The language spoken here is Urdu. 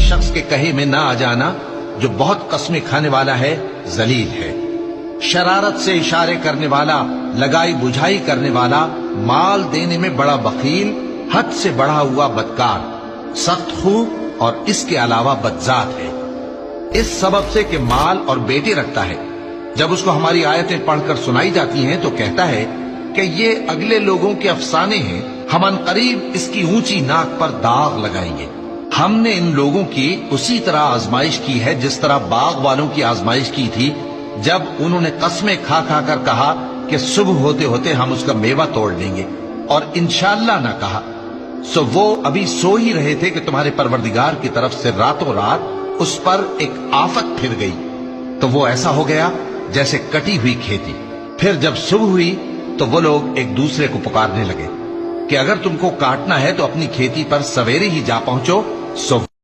شخص کے کہے میں نہ آ جانا جو بہت قسمیں کھانے والا ہے، ذلیل ہے، شرارت سے اشارے کرنے والا، لگائی بجھائی کرنے والا، مال دینے میں بڑا بخیل، حد سے بڑھا ہوا بدکار، سخت خو اور اس کے علاوہ بدذات ہے، اس سبب سے کہ مال اور بیٹے رکھتا ہے۔ جب اس کو ہماری آیتیں پڑھ کر سنائی جاتی ہیں تو کہتا ہے کہ یہ اگلے لوگوں کے افسانے ہیں، ہم ان قریب اس کی اونچی ناک پر داغ لگائیں گے۔ ہم نے ان لوگوں کی اسی طرح آزمائش کی ہے جس طرح باغ والوں کی آزمائش کی تھی، جب انہوں نے قسمیں کھا کھا کر کہا کہ صبح ہوتے ہوتے ہم اس کا میوہ توڑ لیں گے، اور انشاءاللہ نہ کہا، سو وہ ابھی سو ہی رہے تھے کہ تمہارے پروردگار کی طرف سے راتوں رات اس پر ایک آفت پھر گئی، تو وہ ایسا ہو گیا جیسے کٹی ہوئی کھیتی۔ پھر جب صبح ہوئی تو وہ لوگ ایک دوسرے کو پکارنے لگے کہ اگر تم کو کاٹنا ہے تو اپنی کھیتی پر سویرے ہی جا پہنچو، سو